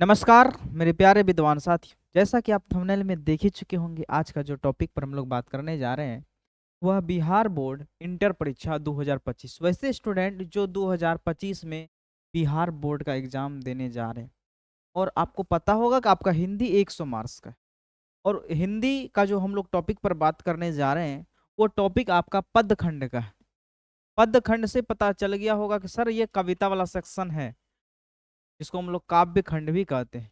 नमस्कार मेरे प्यारे विद्वान साथियों। जैसा कि आप थंबनेल में देख ही चुके होंगे, आज का जो टॉपिक पर हम लोग बात करने जा रहे हैं वह बिहार बोर्ड इंटर परीक्षा 2025। वैसे स्टूडेंट जो 2025 में बिहार बोर्ड का एग्जाम देने जा रहे हैं, और आपको पता होगा कि आपका हिंदी 100 मार्क्स का है। और हिंदी का जो हम लोग टॉपिक पर बात करने जा रहे हैं वो टॉपिक आपका पद खंड का है। पद खंड से पता चल गया होगा कि सर ये कविता वाला सेक्शन है, जिसको हम लोग काव्य खंड भी कहते हैं।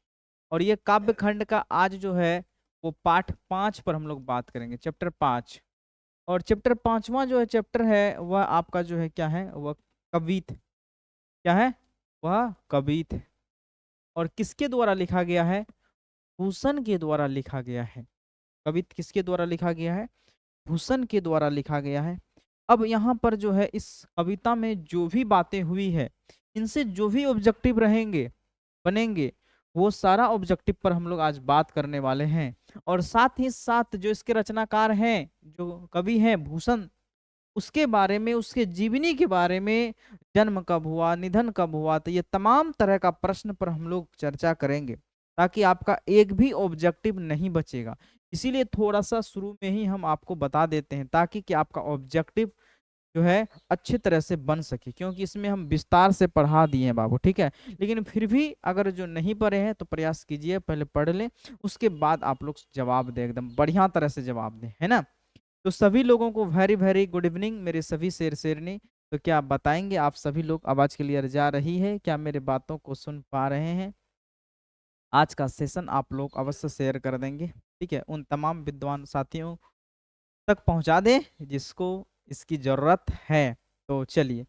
और ये काव्य खंड का आज जो है वो पाठ 5 पर हम लोग बात करेंगे, चैप्टर 5। और चैप्टर 5वां जो है चैप्टर है वह आपका जो है क्या है, वह कवित। क्या है? वह कवित है। और किसके द्वारा लिखा गया है? भूषण के द्वारा लिखा गया है। कवित किसके द्वारा लिखा गया है? भूषण के द्वारा लिखा गया है। अब यहाँ पर जो है इस कविता में जो भी बातें हुई है, इनसे जो भी ऑब्जेक्टिव रहेंगे बनेंगे, वो सारा ऑब्जेक्टिव पर हम लोग आज बात करने वाले हैं। और साथ ही साथ जो इसके रचनाकार हैं, जो कवि हैं भूषण, उसके बारे में, उसके जीवनी के बारे में, जन्म कब हुआ, निधन कब हुआ, तो ये तमाम तरह का प्रश्न पर हम लोग चर्चा करेंगे, ताकि आपका एक भी ऑब्जेक्टिव नहीं बचेगा। इसीलिए थोड़ा सा शुरू में ही हम आपको बता देते हैं, ताकि कि आपका ऑब्जेक्टिव जो है अच्छी तरह से बन सके, क्योंकि इसमें हम विस्तार से पढ़ा दिए हैं बाबू, ठीक है। लेकिन फिर भी अगर जो नहीं पढ़े हैं तो प्रयास कीजिए, पहले पढ़ लें, उसके बाद आप लोग जवाब दें, एकदम बढ़िया तरह से जवाब दें, है ना। तो सभी लोगों को वेरी वेरी गुड इवनिंग, मेरे सभी शेर शेरनी। तो क्या आप बताएंगे, आप सभी लोग आवाज क्लियर जा रही है क्या? मेरे बातों को सुन पा रहे हैं? आज का सेशन आप लोग अवश्य शेयर कर देंगे, ठीक है, उन तमाम विद्वान साथियों तक पहुंचा दें जिसको इसकी जरूरत है। तो चलिए,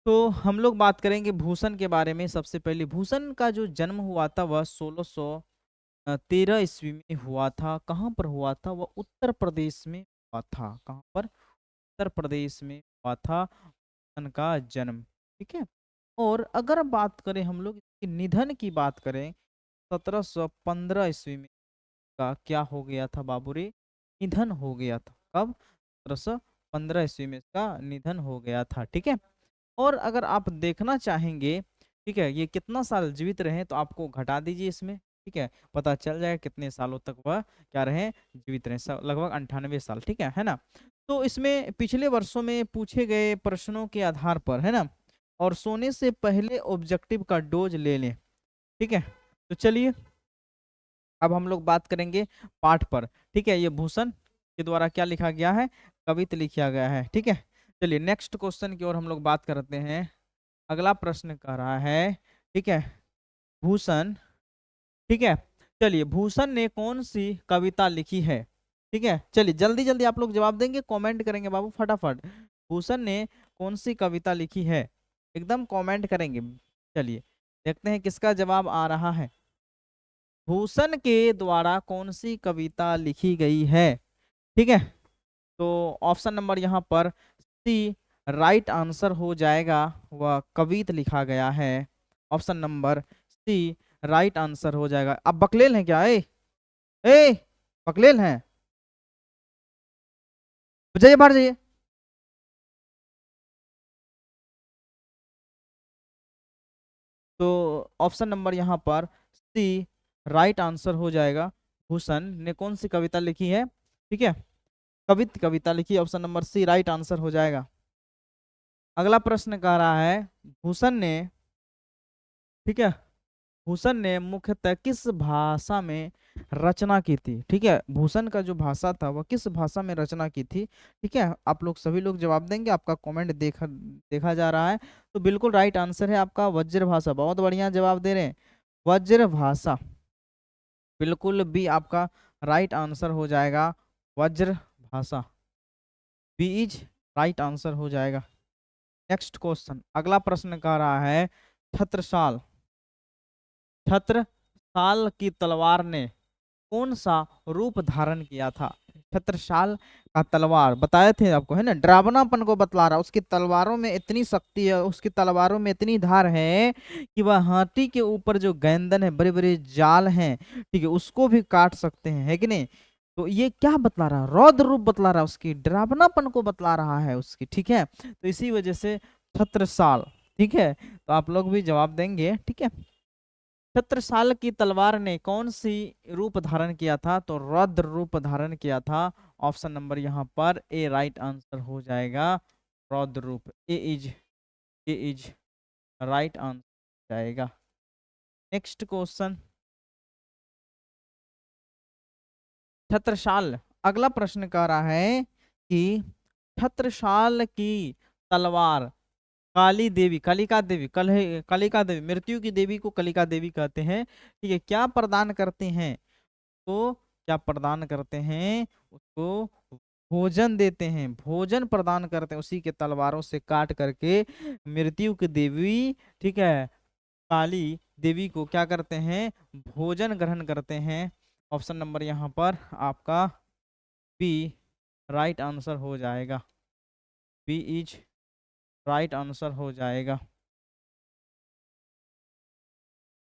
तो हम लोग बात करेंगे भूषण के बारे में। सबसे पहले भूषण का जो जन्म हुआ था वह 1613 ईस्वी में हुआ था। कहाँ पर हुआ था? वह उत्तर प्रदेश में हुआ था। कहाँ पर? उत्तर प्रदेश में हुआ था भूषण का जन्म, ठीक है। और अगर बात करें हम लोग इसके निधन की बात करें, 1715 ईस्वी में का क्या हो गया था बाबूरे? निधन हो गया था। कब? 1715 ईस्वी में इसका निधन हो गया था, ठीक है। और अगर आप देखना चाहेंगे, ठीक है, ये कितना साल जीवित रहे, तो आपको घटा दीजिए इसमें, ठीक है, पता चल जाएगा कितने सालों तक वह क्या रहे, जीवित रहे। लगभग 98 साल, ठीक है ना। तो इसमें पिछले वर्षों में पूछे गए प्रश्नों के आधार पर, है ना, और सोने से पहले ऑब्जेक्टिव का डोज ले लें, ठीक है। तो चलिए, अब हम लोग बात करेंगे पाठ पर, ठीक है। ये भूषण के द्वारा क्या लिखा गया है? कविता लिखा गया है, ठीक है। चलिए नेक्स्ट क्वेश्चन की ओर हम लोग बात करते हैं। अगला प्रश्न कह रहा है, ठीक है, भूषण, ठीक है, चलिए भूषण ने कौन सी कविता लिखी है? ठीक है, चलिए जल्दी जल्दी आप लोग जवाब देंगे, कमेंट करेंगे बाबू फटाफट। भूषण ने कौन सी कविता लिखी है? एकदम कमेंट करेंगे। चलिए देखते हैं किसका जवाब आ रहा है। भूषण के द्वारा कौन सी कविता लिखी गई है? ठीक है, तो ऑप्शन नंबर यहाँ पर सी राइट आंसर हो जाएगा। वह कवित लिखा गया है। Option number C right answer हो जाएगा। अब बकलेल हैं क्या? ए बकलेल हैं? जाइए बाहर जाइए। तो ऑप्शन नंबर यहाँ पर सी राइट आंसर हो जाएगा। भूषण ने कौन सी कविता लिखी है? ठीक है, कविता लिखी, option number C right answer हो जाएगा। अगला प्रश्न कह रहा है, भूषण ने, ठीक है, भूषण ने मुख्यतः किस भाषा में रचना की थी? ठीक है, भूषण का जो भाषा था वह किस भाषा में रचना की थी? ठीक है, आप लोग सभी लोग जवाब देंगे, आपका कमेंट देखा जा रहा है। तो बिल्कुल राइट आंसर है आपका वज्र भाषा। बहुत बढ़िया जवाब दे रहे हैं, वज्र भाषा। बिल्कुल भी आपका राइट आंसर हो जाएगा वज्र भाषा। बी इज राइट आंसर हो जाएगा। नेक्स्ट क्वेश्चन, अगला प्रश्न कह रहा है, छत्रसाल, छत्रसाल की तलवार ने कौन सा रूप धारण किया था? छत्रसाल का तलवार बताए थे आपको, है ना, डरावनापन को बतला रहा। उसकी तलवारों में इतनी शक्ति है, उसकी तलवारों में इतनी धार है कि वह हाथी के ऊपर जो गेंदन है, बड़े बड़े जाल हैं, ठीक है, उसको भी काट सकते हैं, है कि नहीं। तो ये क्या बतला रहा है? रौद्र रूप बतला रहा है, उसकी डरावनापन को बतला रहा है उसकी, ठीक है। तो इसी वजह से छत्रसाल, ठीक है। तो आप लोग भी जवाब देंगे, ठीक है। छत्रसाल की तलवार ने कौन सी रूप धारण किया था? तो रौद्र रूप धारण किया था। ऑप्शन नंबर यहाँ पर ए राइट आंसर हो जाएगा, रौद्र रूप। ए इज राइट आंसर जाएगा। नेक्स्ट क्वेश्चन, छत्रसाल, अगला प्रश्न कह रहा है कि छत्रसाल की तलवार काली देवी, कलिका देवी, कलिका देवी, मृत्यु की देवी को कलिका देवी कहते हैं, ठीक है, क्या प्रदान करते हैं? तो क्या प्रदान करते हैं? उसको भोजन देते हैं, भोजन प्रदान करते हैं, उसी के तलवारों से काट करके मृत्यु की देवी, ठीक है, काली देवी को क्या करते हैं? भोजन ग्रहण करते हैं। ऑप्शन नंबर यहाँ पर आपका बी राइट आंसर हो जाएगा, बी इज राइट आंसर हो जाएगा।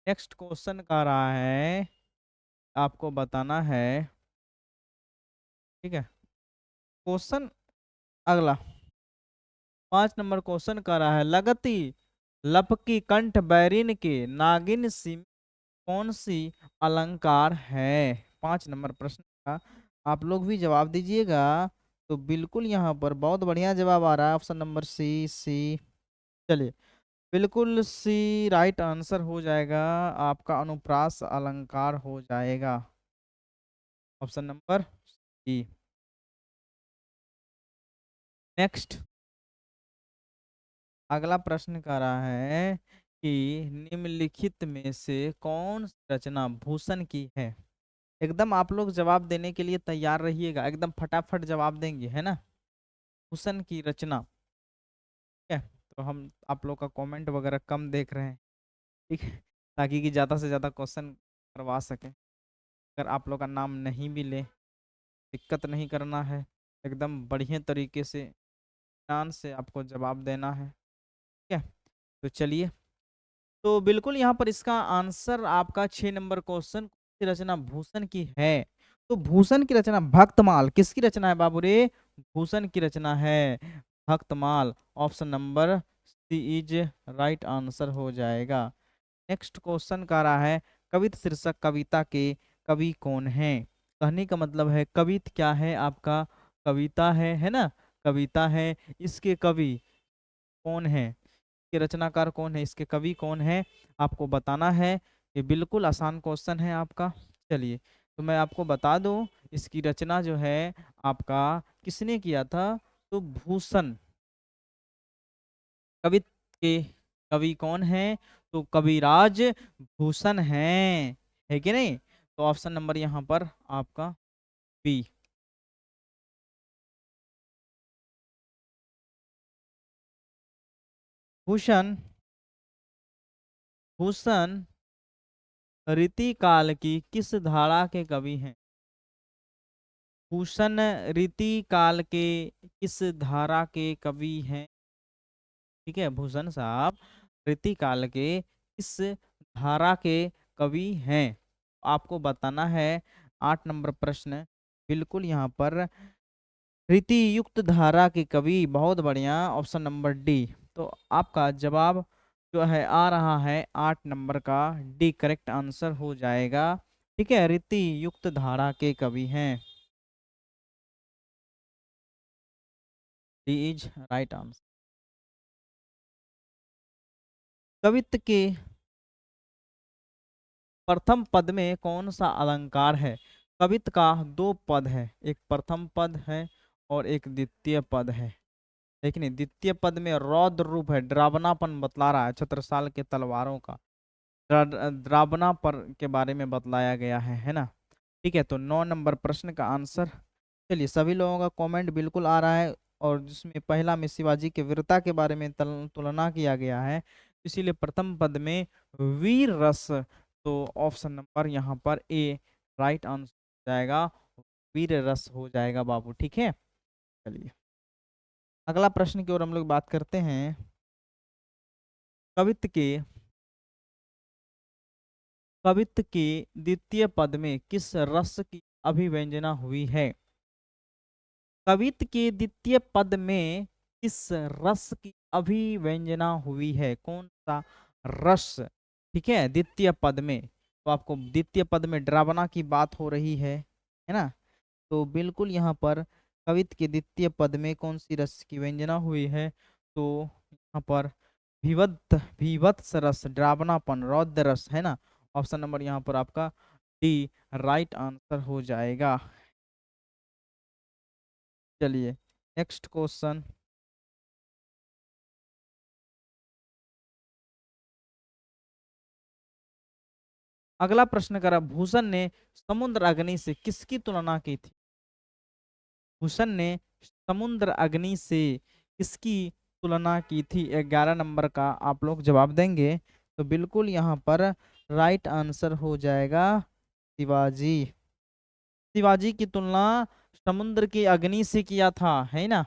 नेक्स्ट क्वेश्चन का रहा है, आपको बताना है, ठीक है, क्वेश्चन अगला 5 नंबर क्वेश्चन का रहा है, लगती लपकी कंठ बैरिन के नागिन सी कौन सी अलंकार है? 5 नंबर प्रश्न का आप लोग भी जवाब दीजिएगा। तो बिल्कुल यहाँ पर बहुत बढ़िया जवाब आ रहा है, ऑप्शन नंबर सी। चलिए, बिल्कुल सी राइट आंसर हो जाएगा, आपका अनुप्रास अलंकार हो जाएगा, ऑप्शन नंबर सी। नेक्स्ट, अगला प्रश्न कर रहा है कि निम्नलिखित में से कौन सी रचना भूषण की है? एकदम आप लोग जवाब देने के लिए तैयार रहिएगा, एकदम फटाफट जवाब देंगे, है ना। भूषण की रचना, ठीक है। तो हम आप लोग का कमेंट वगैरह कम देख रहे हैं, ठीक है, ताकि कि ज़्यादा से ज़्यादा क्वेश्चन करवा सकें। अगर आप लोग का नाम नहीं भी ले, दिक्कत नहीं करना है, एकदम बढ़िया तरीके से ध्यान से आपको जवाब देना है, ठीक है। तो चलिए, तो बिल्कुल यहाँ पर इसका आंसर आपका 6 नंबर क्वेश्चन, की रचना भूषण की है। तो भूषण की रचना भक्तमाल किसकी रचना है बाबू रे? भूषण की रचना है Bhaktamal, option number C is right answer हो जाएगा। नेक्स्ट क्वेश्चन का रहा है, कवित शीर्षक कविता के कवि कौन है? कहने का मतलब है कवित क्या है आपका? कविता है ना, कविता है, इसके कवि कौन है, के रचनाकार कौन है, इसके कवि कौन है, आपको बताना है। ये बिल्कुल आसान क्वेश्चन है आपका। चलिए, तो मैं आपको बता दूं, इसकी रचना जो है आपका किसने किया था? तो भूषण, कवि के कवि कौन है? तो कविराज भूषण है कि नहीं? तो ऑप्शन नंबर यहाँ पर आपका बी। भूषण, भूषण रीति काल की किस धारा के कवि हैं? भूषण रीति काल के किस धारा के कवि हैं? ठीक है, भूषण साहब रीति काल के किस धारा के कवि हैं, आपको बताना है। 8 नंबर प्रश्न, बिल्कुल यहाँ पर रीति युक्त धारा के कवि, बहुत बढ़िया, ऑप्शन नंबर डी। तो आपका जवाब जो है आ रहा है 8 नंबर का डी करेक्ट आंसर हो जाएगा, ठीक है, रीति युक्त धारा के कवि हैं, डी इज राइट आंसर। कवित्त के प्रथम पद में कौन सा अलंकार है? कवित्त का 2 पद है, एक प्रथम पद है और एक द्वितीय पद है, लेकिन द्वितीय पद में रौद्र रूप है, डरावनापन बतला रहा है, छत्रसाल के तलवारों का डरावना पर के बारे में बतलाया गया है ना। ठीक है, तो 9 नंबर प्रश्न का आंसर, चलिए सभी लोगों का कमेंट बिल्कुल आ रहा है, और जिसमें पहला में शिवाजी के वीरता के बारे में तुलना किया गया है, इसीलिए प्रथम पद में वीर रस, तो ऑप्शन नंबर यहाँ पर ए राइट आंसर हो जाएगा, वीर रस हो जाएगा बाबू, ठीक है। चलिए, अगला प्रश्न की ओर हम लोग बात करते हैं। कवित्त के कवित्त के द्वितीय पद में किस रस की अभिव्यंजना हुई है? कवित्त के द्वितीय पद में किस रस की अभिव्यंजना हुई है? कौन सा रस? ठीक है, द्वितीय पद में। तो आपको द्वितीय पद में ड्रावना की बात हो रही है ना। तो बिल्कुल यहाँ पर कवित के द्वितीय पद में कौन सी रस की व्यंजना हुई है, तो यहाँ पर भीवत्स रस, ड्रावनापन, रौद्र रस, है ना। ऑप्शन नंबर यहाँ पर आपका डी राइट आंसर हो जाएगा। चलिए नेक्स्ट क्वेश्चन। अगला प्रश्न करा, भूषण ने समुद्र अग्नि से किसकी तुलना की थी। भूषण ने समुद्र अग्नि से किसकी तुलना की थी, 11 नंबर का आप लोग जवाब देंगे। तो बिल्कुल यहाँ पर राइट आंसर हो जाएगा शिवाजी। शिवाजी की तुलना समुद्र की अग्नि से किया था, है ना।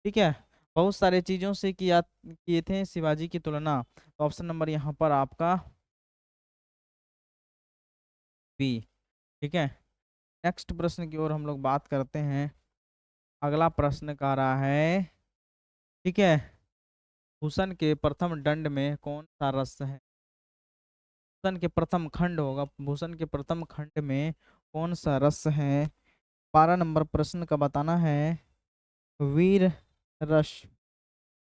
ठीक है, बहुत सारे चीजों से किए थे शिवाजी की तुलना। तो ऑप्शन नंबर यहाँ पर आपका बी। ठीक है, नेक्स्ट प्रश्न की ओर हम लोग बात करते हैं। अगला प्रश्न का रहा है, ठीक है, भूषण के प्रथम दंड में कौन सा रस है। भूषण के प्रथम खंड होगा, भूषण के प्रथम खंड में कौन सा रस है। 12 नंबर प्रश्न का बताना है वीर रस।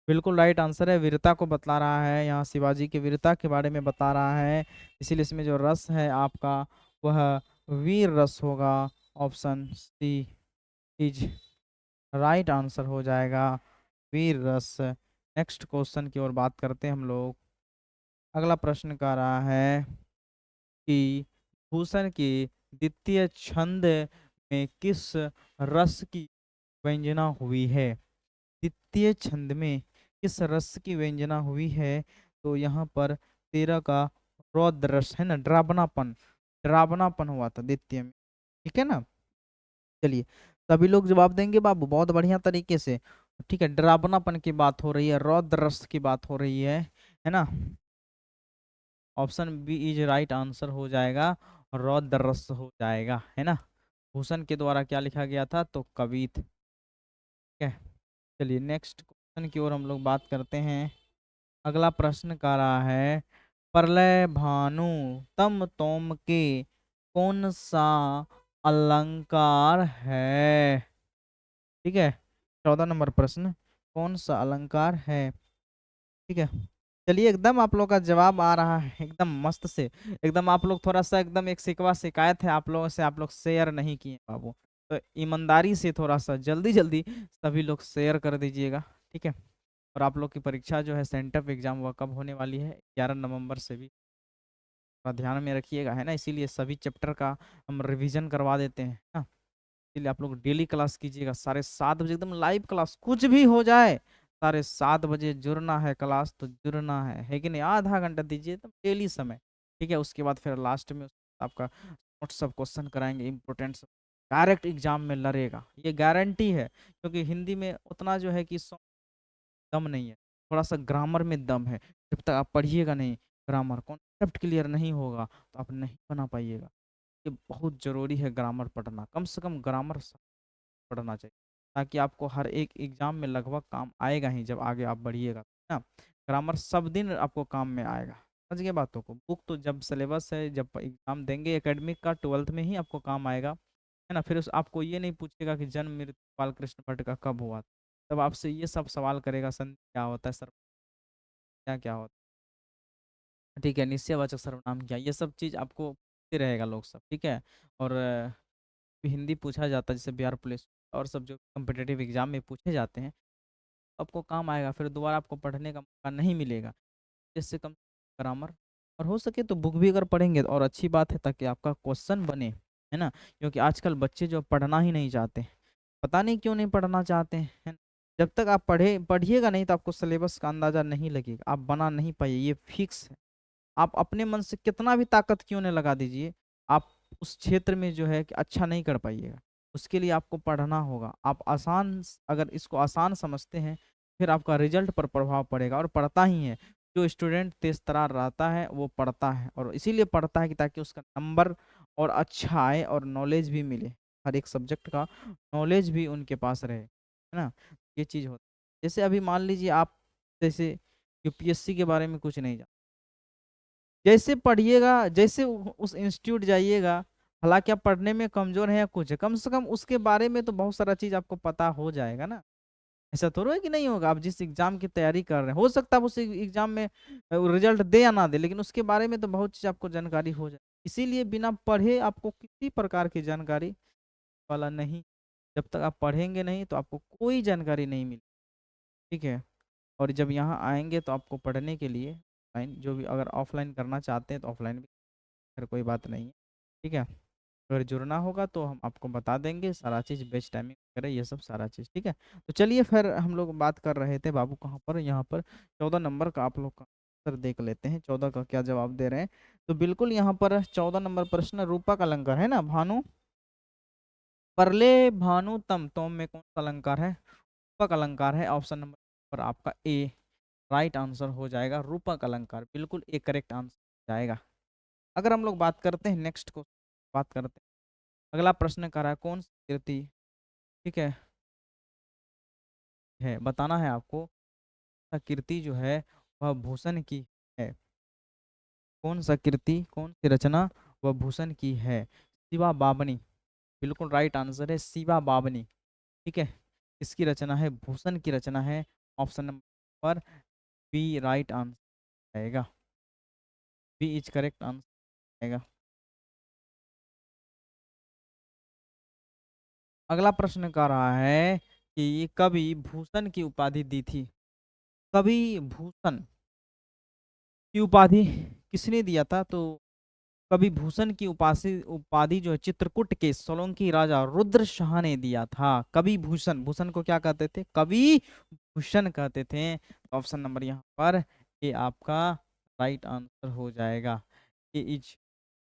बिल्कुल राइट आंसर है, वीरता को बतला रहा है, यहाँ शिवाजी की वीरता के बारे में बता रहा है। इसीलिए इसमें जो रस है आपका वह वीर रस होगा। Option C is right answer हो जाएगा, वीर रस। नेक्स्ट क्वेश्चन की ओर बात करते हैं हम लोग। अगला प्रश्न का रहा है कि भूषण के द्वितीय छंद में किस रस की व्यंजना हुई है। द्वितीय छंद में किस रस की व्यंजना हुई है, तो यहाँ पर 13 का रौद्र रस, है ना, ड्रावनापन, ड्रावनापन हुआ था द्वितीय में। ठीक है ना। चलिए सभी लोग जवाब देंगे बाबू बहुत बढ़िया तरीके से। ठीक है, ड्रावनापन की बात हो रही है, रौद्र रस की बात हो रही है ना। Option B is right answer हो जाएगा, रौद्र रस हो जाएगा, है ना। भूषण के द्वारा क्या लिखा गया था, तो कवित। ठीक है, चलिए नेक्स्ट क्वेश्चन की ओर हम लोग बात करते हैं। अगला प्रश्न का रहा है, प्रलय भानु तम तोम के कौन सा अलंकार है। ठीक है, 14 नंबर प्रश्न, कौन सा अलंकार है। ठीक है, चलिए एकदम आप लोग का जवाब आ रहा है एकदम मस्त से। एकदम आप लोग थोड़ा सा एकदम एक शिकवा शिकायत है आप लोगों से, आप लोग शेयर नहीं किए बाबू। तो ईमानदारी से थोड़ा सा जल्दी जल्दी सभी लोग शेयर कर दीजिएगा। ठीक है, और आप लोग की परीक्षा जो है सेंटअप एग्जाम वह कब होने वाली है, 11 नवंबर से भी थोड़ा ध्यान में रखिएगा, है ना। इसीलिए सभी चैप्टर का हम रिवीजन करवा देते हैं ना। इसलिए आप लोग डेली क्लास कीजिएगा, 7:30 बजे एकदम लाइव क्लास, कुछ भी हो जाए 7:30 बजे जुड़ना है, क्लास तो जुड़ना है कि नहीं। आधा घंटा दीजिए तो डेली समय। ठीक है, उसके बाद फिर लास्ट में आपका नोट सब क्वेश्चन कराएंगे इंपोर्टेंट, डायरेक्ट एग्जाम में लड़ेगा, ये गारंटी है। क्योंकि हिंदी में उतना जो है कि दम नहीं है, थोड़ा सा ग्रामर में दम है। जब तक आप पढ़िएगा नहीं, ग्रामर कॉन्सेप्ट क्लियर नहीं होगा तो आप नहीं बना पाइएगा। ये बहुत जरूरी है ग्रामर पढ़ना, कम से कम ग्रामर पढ़ना चाहिए, ताकि आपको हर एक एग्जाम में लगभग काम आएगा ही जब आगे आप बढ़िएगा ना। ग्रामर सब दिन आपको काम में आएगा, समझ गए बातों को। बुक तो जब सिलेबस है, जब एग्जाम देंगे एकेडमिक का 12th में ही आपको काम आएगा, है ना। फिर उस आपको ये नहीं पूछेगा कि जन्म मृत्यु बालकृष्ण भट्ट का कब हुआ, तब आपसे ये सब सवाल करेगा, संधि क्या होता है, सर क्या क्या होता है, ठीक है, निश्चयवाचक सर्वनाम क्या, ये सब चीज़ आपको पूछते रहेगा लोग सब। ठीक है, और हिंदी पूछा जाता है जैसे बिहार पुलिस और सब जो कम्पिटेटिव एग्जाम में पूछे जाते हैं, आपको काम आएगा, फिर दोबारा आपको पढ़ने का मौका नहीं मिलेगा। जिससे कम ग्रामर, और हो सके तो बुक भी अगर पढ़ेंगे और अच्छी बात है, ताकि आपका क्वेश्चन बने, है ना। क्योंकि आजकल बच्चे जो पढ़ना ही नहीं चाहते, पता नहीं क्यों नहीं पढ़ना चाहते हैं, है ना? जब तक आप पढ़िएगा नहीं तो आपको सिलेबस का अंदाजा नहीं लगेगा, आप बना नहीं पाइए, ये फिक्स है। आप अपने मन से कितना भी ताकत क्यों नहीं लगा दीजिए, आप उस क्षेत्र में जो है कि अच्छा नहीं कर पाइएगा। उसके लिए आपको पढ़ना होगा। आप अगर इसको आसान समझते हैं, फिर आपका रिजल्ट पर प्रभाव पड़ेगा, और पढ़ता ही है। जो स्टूडेंट तेज तरार रहता है वो पढ़ता है, और इसीलिए पढ़ता है कि ताकि उसका नंबर और अच्छा आए और नॉलेज भी मिले, हर एक सब्जेक्ट का नॉलेज भी उनके पास रहे, है ना। ये चीज़ होती है। जैसे अभी मान लीजिए आप, जैसे यूपीएससी के बारे में कुछ नहीं जानते, जैसे पढ़िएगा, जैसे उस इंस्टीट्यूट जाइएगा, हालांकि आप पढ़ने में कमजोर हैं या कुछ है, कम से कम उसके बारे में तो बहुत सारा चीज आपको पता हो जाएगा ना। ऐसा थोड़ा है कि नहीं होगा। आप जिस एग्जाम की तैयारी कर रहे हैं, हो सकता है आप उस एग्जाम में रिजल्ट दे या ना दे, लेकिन उसके बारे में तो बहुत चीज आपको जानकारी हो जाए। इसीलिए बिना पढ़े आपको किसी प्रकार की जानकारी वाला नहीं। जब तक आप पढ़ेंगे नहीं तो आपको कोई जानकारी नहीं मिली। ठीक है। और जब यहाँ आएंगे तो आपको पढ़ने के लिए ऑफलाइन, जो भी अगर ऑफलाइन करना चाहते हैं तो ऑफलाइन भी, फिर कोई बात नहीं है। ठीक है। अगर जुड़ना होगा तो हम आपको बता देंगे सारा चीज़, बेस्ट टाइमिंग वगैरह ये सब सारा चीज़। ठीक है। तो चलिए फिर हम लोग बात कर रहे थे बाबू कहाँ पर, यहाँ पर 14 नंबर का आप लोग का आंसर देख लेते हैं, 14 का क्या जवाब दे रहे हैं। तो बिल्कुल यहाँ पर 14 नंबर प्रश्न रूपक अलंकार है ना भानु। परले भानु तम तोम में कौन सा अलंकार है? रूपक अलंकार है। ऑप्शन नंबर पर आपका ए राइट आंसर हो जाएगा, रूपक अलंकार बिल्कुल एक करेक्ट आंसर हो जाएगा। अगर हम लोग बात करते हैं नेक्स्ट को, बात करते हैं अगला प्रश्न कर रहा है कौन सी कृति, ठीक है बताना है आपको, कीर्ति जो है वह भूषण की है। कौन सा कीर्ति, कौन सी रचना वह भूषण की है? शिवा बाबनी, बिल्कुल राइट आंसर है शिवा बाबनी। ठीक है। इसकी रचना है, भूषण की रचना है। Option number B right answer आएगा, बी इज करेक्ट आंसर आएगा। अगला प्रश्न कर रहा है कि कवि भूषण की उपाधि दी थी। कवि भूषण की उपाधि किसने दिया था? तो कवि भूषण की उपाधि उपाधि जो है चित्रकूट के सोलंकी राजा रुद्र शाह ने दिया था। कवि भूषण, भूषण को क्या कहते थे? कवि भूषण कहते थे। ऑप्शन नंबर यहाँ पर ये आपका राइट आंसर हो जाएगा, ये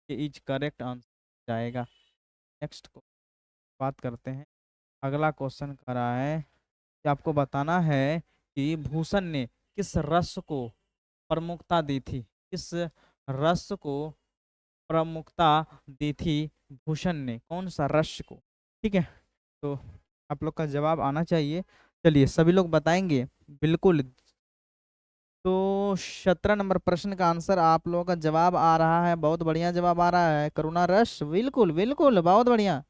इज करेक्ट आंसर जाएगा। नेक्स्ट को बात करते हैं। अगला क्वेश्चन कर रहा है कि आपको बताना है कि भूषण ने किस रस को प्रमुखता दी थी, किस रस को प्रमुखता दी थी भूषण ने, कौन सा रस को? ठीक है। तो आप लोग का जवाब आना चाहिए। चलिए सभी लोग बताएंगे बिल्कुल। तो 17 नंबर प्रश्न का आंसर आप लोगों का जवाब आ रहा है, बहुत बढ़िया जवाब आ रहा है, करुणा रस। बिल्कुल बिल्कुल बहुत बढ़िया,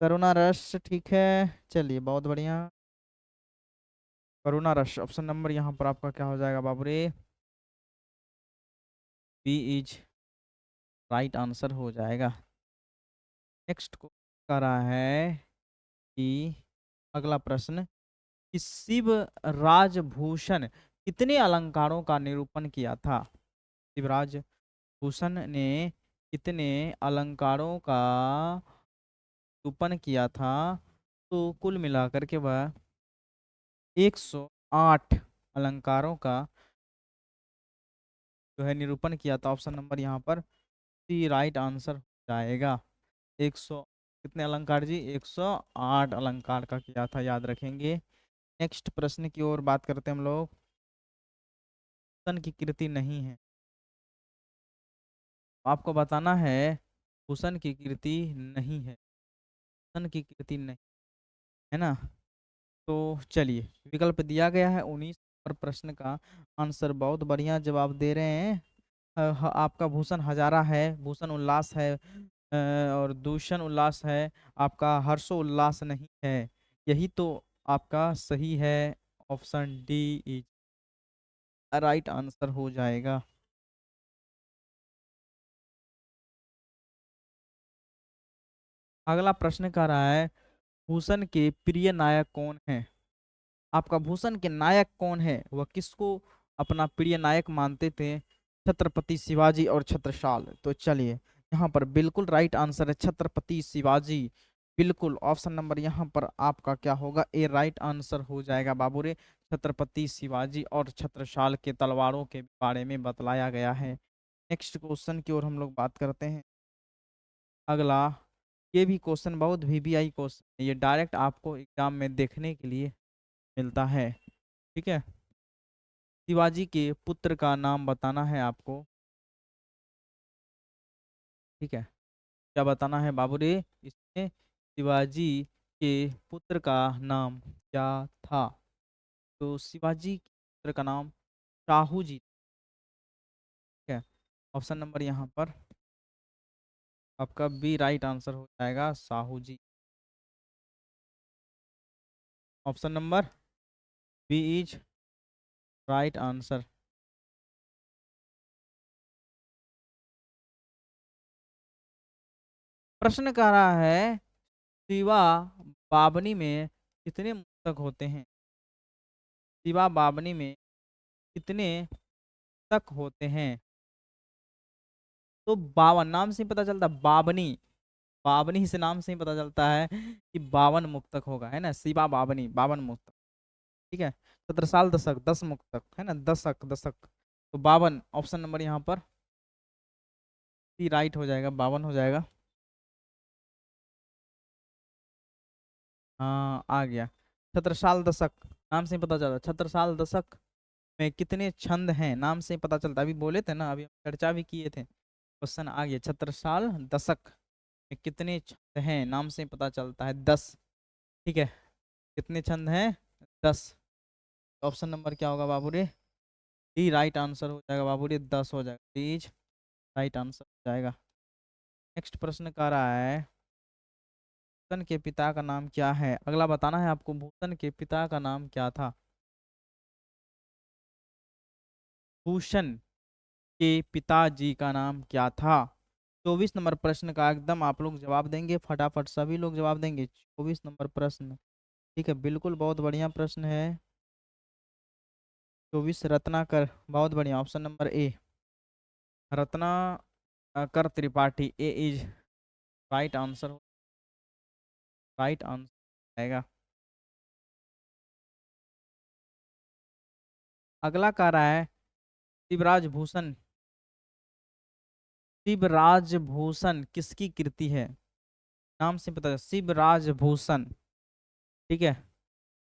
करुणा रस। ठीक है। चलिए बहुत बढ़िया, करुणा रस ऑप्शन नंबर यहाँ पर आपका क्या हो जाएगा बाबूरे? बी इज राइट आंसर हो जाएगा। नेक्स्ट को कर रहा है कि अगला प्रश्न कि शिव राजभूषण कितने अलंकारों का निरूपण किया था? शिवराज भूषण ने कितने अलंकारों का निरूपण किया था? तो कुल मिलाकर के वह 108 अलंकारों का जो है निरूपण किया था। ऑप्शन नंबर यहाँ पर सी राइट आंसर हो जाएगा। 100 कितने अलंकार जी? 108 अलंकार का किया था, याद रखेंगे। नेक्स्ट प्रश्न की ओर बात करते हैं हम लोग। भूषण की कृति नहीं है, आपको बताना है भूषण की कृति नहीं है, भूषण की कृति नहीं है ना। तो चलिए विकल्प दिया गया है 19 और प्रश्न का आंसर बहुत बढ़िया जवाब दे रहे हैं। आपका भूषण हजारा है, भूषण उल्लास है, और दूषण उल्लास है, आपका हर्षो उल्लास नहीं है। यही तो आपका सही है। Option D is right answer हो जाएगा। अगला प्रश्न कह रहा है भूषण के प्रिय नायक कौन है? आपका भूषण के नायक कौन है, वह किसको अपना प्रिय नायक मानते थे? छत्रपति शिवाजी और छत्रसाल। तो चलिए यहाँ पर बिल्कुल राइट आंसर है छत्रपति शिवाजी। बिल्कुल ऑप्शन नंबर यहाँ पर आपका क्या होगा? ए राइट आंसर हो जाएगा बाबू रे। छत्रपति शिवाजी और छत्रसाल के तलवारों के बारे में बतलाया गया है। नेक्स्ट क्वेश्चन की ओर हम लोग बात करते हैं। अगला, ये भी क्वेश्चन बहुत वीवीआई क्वेश्चन है, ये डायरेक्ट आपको एग्जाम में देखने के लिए मिलता है। ठीक है। शिवाजी के पुत्र का नाम बताना है आपको। ठीक है। क्या बताना है बाबू रे? इसमें शिवाजी के पुत्र का नाम क्या था? तो शिवाजी के पुत्र का नाम शाहू जी। ठीक है। ऑप्शन नंबर यहाँ पर आपका बी राइट आंसर हो जाएगा, Sahu ji. Option number B is right answer. प्रश्न कह रहा है शिवा बावनी में कितने मुक्तक होते हैं? शिवा बावनी में कितने तक होते हैं? तो बावन नाम से ही पता चलता है, बावनी, बावनी से नाम से ही पता चलता है कि 52 मुक्तक होगा, है ना। शिवा बावनी 52 मुक्तक, ठीक है। 17 साल दशक 10 मुक्तक, है ना, दशक दशक। तो 52 ऑप्शन नंबर यहाँ पर सी राइट हो जाएगा, 52 हो जाएगा। हाँ आ गया। छत्रसाल दशक नाम से ही पता चला, छत्रसाल दशक में कितने छंद हैं नाम से ही पता चलता है। अभी बोले थे ना, अभी हम चर्चा भी किए थे, क्वेश्चन आ गया। छत्रसाल दशक में कितने छंद हैं नाम से ही पता चलता है, 10, ठीक है। कितने छंद हैं? 10। ऑप्शन नंबर क्या होगा बाबू रे? डी राइट आंसर हो जाएगा बाबू रे, 10 हो जाएगा, डी इज राइट आंसर हो जाएगा। नेक्स्ट प्रश्न कह रहा है भूषण के पिता का नाम क्या है? अगला बताना है आपको, भूषण के पिता का नाम क्या था? भूषण के पिताजी का नाम क्या था? 24 नंबर प्रश्न का एकदम आप लोग जवाब देंगे फटाफट, सभी लोग जवाब देंगे। 24 नंबर प्रश्न, ठीक है, बिल्कुल बहुत बढ़िया प्रश्न है। 24 रत्नाकर, बहुत बढ़िया, option number A Ratnakar Tripathi, A is right answer, right answer आएगा। अगला कह रहा है शिवराज भूषण, शिवराज भूषण किसकी कृति है? नाम से पता है, शिवराज भूषण, ठीक है,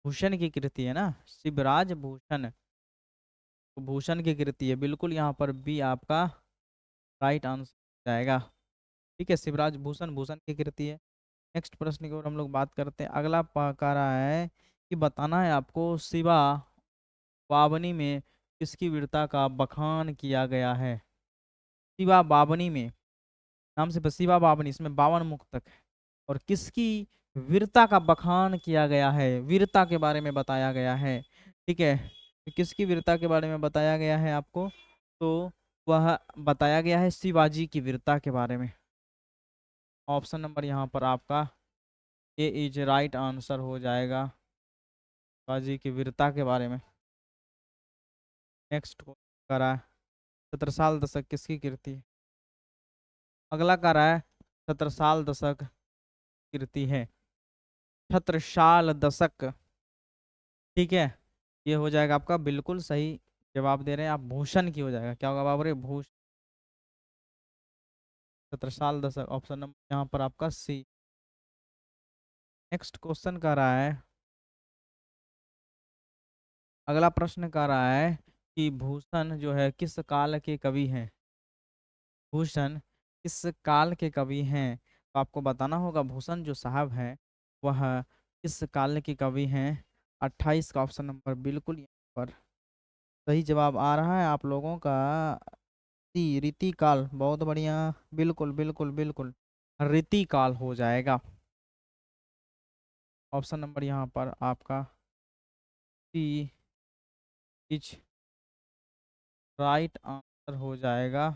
भूषण की कृति है ना, शिवराज भूषण, तो भूषण की कृति है, बिल्कुल यहाँ पर बी आपका राइट आंसर जाएगा, ठीक है। शिवराज भूषण भूषण की कृति है। नेक्स्ट प्रश्न की ओर हम लोग बात करते हैं। अगला कह रहा है कि बताना है आपको शिवा बावनी में किसकी वीरता का बखान किया गया है? शिवा बावनी में, नाम से शिवा बावनी, इसमें 52 मुक्तक है, और किसकी वीरता का बखान किया गया है, वीरता के बारे में बताया गया है, ठीक है। तो किसकी वीरता के बारे में बताया गया है आपको? तो वह बताया गया है शिवाजी की वीरता के बारे में। ऑप्शन नंबर यहाँ पर आपका ए इज राइट आंसर हो जाएगा, शिवाजी की वीरता के बारे में। नेक्स्ट करा है छत्रसाल दशक किसकी कृति है? अगला करा है छत्रसाल दशक कृति है, छत्रसाल दशक, ठीक है। ये हो जाएगा आपका बिल्कुल सही जवाब दे रहे हैं आप, भूषण की हो जाएगा, क्या होगा बाबू रे? भूषण, छत्रसाल दशक, ऑप्शन नंबर यहाँ पर आपका सी। नेक्स्ट क्वेश्चन कर रहा है, अगला प्रश्न कर रहा है कि भूषण जो है किस काल के कवि हैं? भूषण किस काल के कवि हैं? तो आपको बताना होगा भूषण जो साहब हैं वह किस काल के कवि हैं। 28 का ऑप्शन नंबर बिल्कुल यहाँ पर सही जवाब आ रहा है आप लोगों का, सी रीति काल, बहुत बढ़िया, बिल्कुल बिल्कुल बिल्कुल रीति काल हो जाएगा। ऑप्शन नंबर यहाँ पर आपका सी इज राइट आंसर हो जाएगा,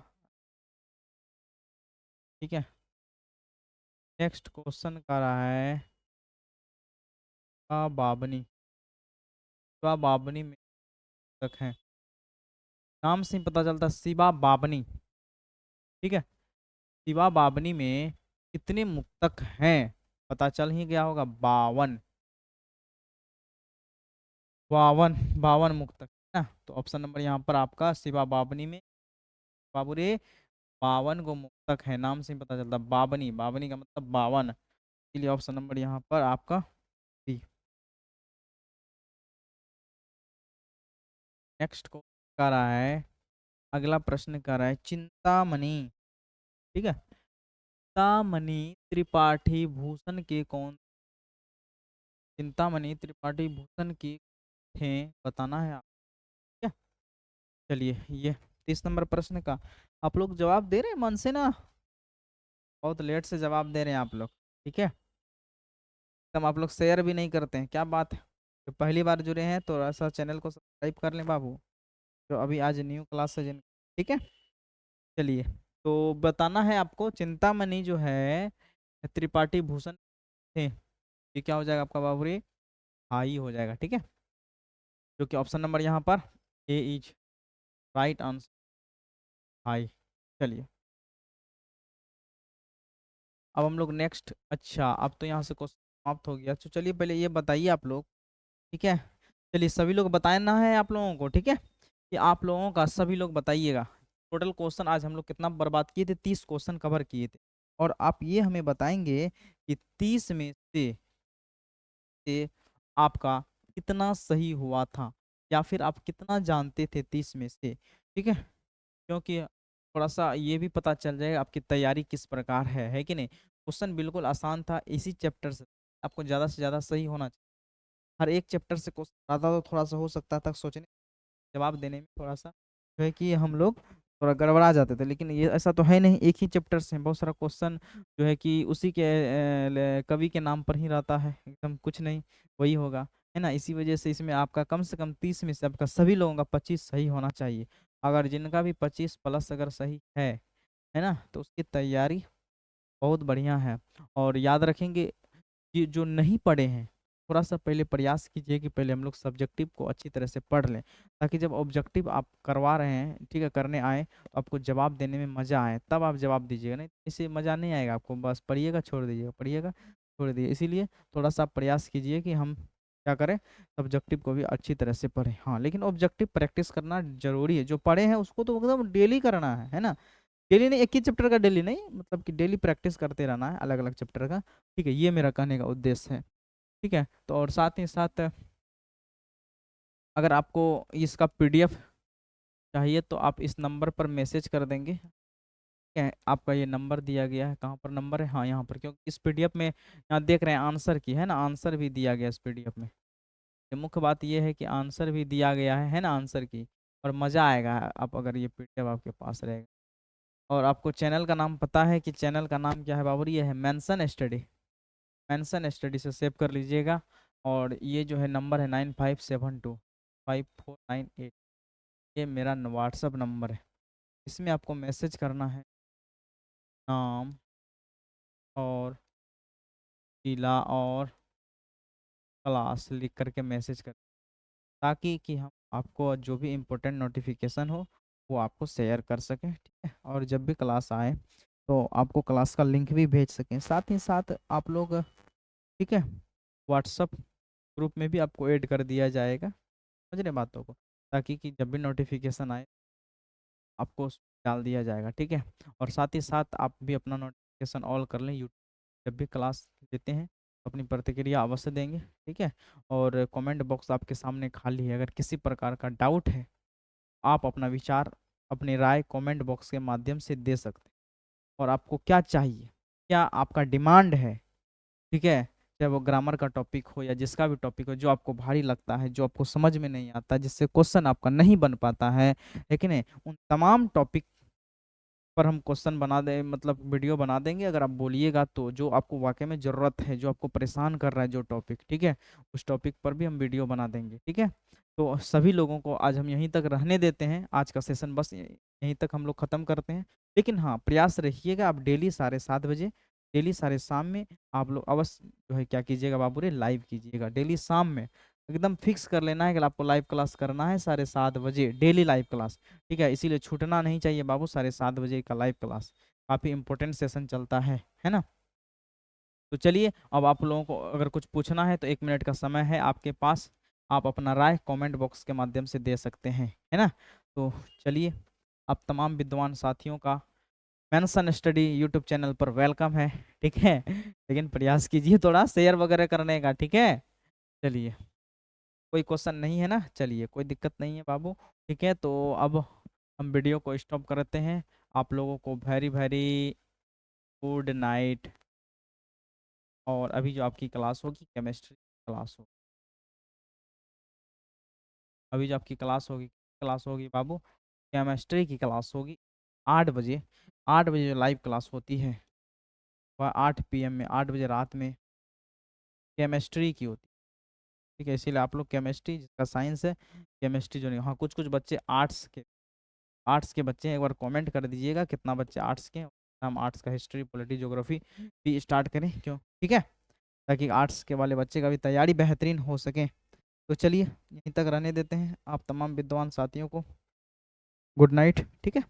ठीक है। नेक्स्ट क्वेश्चन कर रहा है बाबनी, बाबनी में तक है, नाम से ही पता चलता है शिवा बाबनी, ठीक है। शिवा बाबनी में कितने मुक्तक हैं? पता चल ही गया होगा, 52, 52, 52 मुक्तक है ना। तो ऑप्शन नंबर यहाँ पर आपका शिवा बाबनी में बाबू रे 52 को मुक्तक है, नाम से ही पता चलता है बाबनी, बाबनी का मतलब 52, इसलिए ऑप्शन नंबर यहाँ पर आपका डी। नेक्स्ट को कर रहा है, अगला प्रश्न कर रहा है चिंतामणि, ठीक है, चिंतामणि त्रिपाठी भूषण के कौन, चिंतामणि त्रिपाठी भूषण की थे, बताना है आप, ठीक है। चलिए ये 30 नंबर प्रश्न का आप लोग जवाब दे रहे हैं मन से ना? बहुत लेट से जवाब दे रहे हैं आप लोग। ठीक है, एकदम आप लोग शेयर भी नहीं करते हैं, क्या बात है। तो पहली बार जुड़े हैं तो ऐसा चैनल को सब्सक्राइब कर लें बाबू, जो अभी आज न्यू क्लास है जिन। ठीक है, चलिए। तो बताना है आपको, चिंतामणि जो है त्रिपाठी भूषण थे, ये क्या हो जाएगा आपका बाबू रे? आई हो जाएगा। ठीक है, जो कि ऑप्शन नंबर यहाँ पर ए इज राइट आंसर, आई। चलिए, अब हम लोग नेक्स्ट, अच्छा अब तो यहाँ से क्वेश्चन समाप्त हो गया। तो चलिए पहले ये बताइए आप लोग। ठीक है, चलिए सभी लोग बताना है आप लोगों को। ठीक है, कि आप लोगों का सभी लोग बताइएगा टोटल क्वेश्चन आज हम लोग कितना बर्बाद किए थे। 30 क्वेश्चन कवर किए थे, और आप ये हमें बताएंगे कि 30 में से आपका कितना सही हुआ था, या फिर आप कितना जानते थे 30 में से। ठीक है, क्योंकि थोड़ा सा ये भी पता चल जाएगा आपकी तैयारी किस प्रकार है कि नहीं। क्वेश्चन बिल्कुल आसान था, इसी चैप्टर से आपको ज़्यादा से ज़्यादा सही होना चाहिए। हर एक चैप्टर से क्वेश्चन आता तो थोड़ा सा हो सकता था सोचने जवाब देने में थोड़ा सा जो है कि हम लोग थोड़ा गड़बड़ा जाते थे, लेकिन ये ऐसा तो है नहीं। एक ही चैप्टर से बहुत सारा क्वेश्चन जो है कि उसी के कवि के नाम पर ही रहता है, एकदम कुछ नहीं वही होगा, है ना। इसी वजह से इसमें आपका कम से कम 30 में से आपका सभी लोगों का 25 सही होना चाहिए। अगर जिनका भी 25 प्लस अगर सही है ना, तो उसकी तैयारी बहुत बढ़िया है। और याद रखेंगे, ये जो नहीं पढ़े हैं थोड़ा सा पहले प्रयास कीजिए कि पहले हम लोग सब्जेक्टिव को अच्छी तरह से पढ़ लें, ताकि जब ऑब्जेक्टिव आप करवा रहे हैं, ठीक है, करने आए तो आपको जवाब देने में मज़ा आए, तब आप जवाब दीजिएगा। नहीं इससे मज़ा नहीं आएगा आपको, बस पढ़िएगा छोड़ दीजिएगा, पढ़िएगा छोड़ दीजिए। इसीलिए थोड़ा सा प्रयास कीजिए कि हम क्या करें, सब्जेक्टिव को भी अच्छी तरह से पढ़ें। हाँ, लेकिन ऑब्जेक्टिव प्रैक्टिस करना जरूरी है। जो पढ़े हैं उसको तो एकदम डेली करना है ना। डेली नहीं, एक ही चैप्टर का डेली नहीं, मतलब कि डेली प्रैक्टिस करते रहना है अलग अलग चैप्टर का। ठीक है, ये मेरा कहने का उद्देश्य है। ठीक है, तो और साथ ही साथ अगर आपको इसका पीडीएफ चाहिए तो आप इस नंबर पर मैसेज कर देंगे। ठीक है, आपका ये नंबर दिया गया है, कहाँ पर नंबर है, हाँ यहाँ पर, क्योंकि इस पीडीएफ में यहाँ देख रहे हैं आंसर की, है ना, आंसर भी दिया गया इस पीडीएफ में। ये मुख्य बात ये है कि आंसर भी दिया गया है ना, आंसर की। और मज़ा आएगा आप अगर ये पीडीएफ आपके पास रहेगा। और आपको चैनल का नाम पता है कि चैनल का नाम क्या है बाबूरी? ये है मेंशन स्टडी। मेंशन स्टडी से सेव कर लीजिएगा। और ये जो है नंबर है 95725498, ये मेरा व्हाट्सअप नंबर है। इसमें आपको मैसेज करना है नाम और जिला और क्लास लिख करके मैसेज कर, ताकि कि हम आपको जो भी इम्पोर्टेंट नोटिफिकेशन हो वो आपको शेयर कर सकें। ठीक है, और जब भी क्लास आए तो आपको क्लास का लिंक भी भेज सकें। साथ ही साथ आप लोग, ठीक है, व्हाट्सअप ग्रुप में भी आपको ऐड कर दिया जाएगा, समझ रहे बातों को, ताकि कि जब भी नोटिफिकेशन आए आपको डाल दिया जाएगा। ठीक है, और साथ ही साथ आप भी अपना नोटिफिकेशन ऑल कर लें। यूट्यूब जब भी क्लास लेते हैं तो अपनी प्रतिक्रिया अवश्य देंगे। ठीक है, और कमेंट बॉक्स आपके सामने खाली है, अगर किसी प्रकार का डाउट है आप अपना विचार, अपनी राय कमेंट बॉक्स के माध्यम से दे सकते हैं। और आपको क्या चाहिए, क्या आपका डिमांड है, ठीक है, चाहे वो ग्रामर का टॉपिक हो या जिसका भी टॉपिक हो, जो आपको भारी लगता है, जो आपको समझ में नहीं आता, जिससे क्वेश्चन आपका नहीं बन पाता है, लेकिन उन तमाम टॉपिक पर हम क्वेश्चन बना दे, मतलब वीडियो बना देंगे अगर आप बोलिएगा तो। जो आपको वाकई में ज़रूरत है, जो आपको परेशान कर रहा है जो टॉपिक, ठीक है, उस टॉपिक पर भी हम वीडियो बना देंगे। ठीक है, तो सभी लोगों को आज हम यहीं तक रहने देते हैं। आज का सेशन बस यहीं तक हम लोग ख़त्म करते हैं। लेकिन हाँ, प्रयास रखिएगा आप डेली 7:30 बजे, डेली साढ़े शाम में आप लोग अवश्य जो है क्या कीजिएगा बाबू रे, लाइव कीजिएगा डेली शाम में। एकदम फिक्स कर लेना है कि आपको लाइव क्लास करना है 7:30 बजे, डेली लाइव क्लास। ठीक है, इसीलिए छूटना नहीं चाहिए बाबू, 7:30 बजे का लाइव क्लास काफ़ी इंपॉर्टेंट सेशन चलता है ना। तो चलिए, अब आप लोगों को अगर कुछ पूछना है तो 1 मिनट का समय है आपके पास, आप अपना राय कमेंट बॉक्स के माध्यम से दे सकते हैं, है ना। तो चलिए, अब तमाम विद्वान साथियों का मेंशन स्टडी यूट्यूब चैनल पर वेलकम है। ठीक है, लेकिन प्रयास कीजिए थोड़ा शेयर वगैरह करने का। ठीक है, चलिए, कोई क्वेश्चन नहीं है ना, चलिए कोई दिक्कत नहीं है बाबू। ठीक है, तो अब हम वीडियो को स्टॉप करते हैं। आप लोगों को वेरी वेरी गुड नाइट। और अभी जो आपकी क्लास होगी केमिस्ट्री क्लास होगी, अभी जो आपकी क्लास होगी बाबू, केमिस्ट्री की क्लास होगी। 8 बजे, 8 बजे जो लाइव क्लास होती है वह 8 PM में, 8 बजे रात में केमिस्ट्री की होती है। ठीक है, इसीलिए आप लोग केमिस्ट्री, जिसका साइंस है, केमिस्ट्री जो नहीं, हाँ कुछ कुछ बच्चे आर्ट्स के बच्चे हैं, एक बार कमेंट कर दीजिएगा कितना बच्चे आर्ट्स के हैं। हम आर्ट्स का हिस्ट्री, पॉलिटी, ज्योग्राफी भी स्टार्ट करें क्यों, ठीक है, ताकि आर्ट्स के वाले बच्चे का भी तैयारी बेहतरीन हो सके। तो चलिए यहीं तक रहने देते हैं आप तमाम विद्वान साथियों को। गुड नाइट, ठीक है।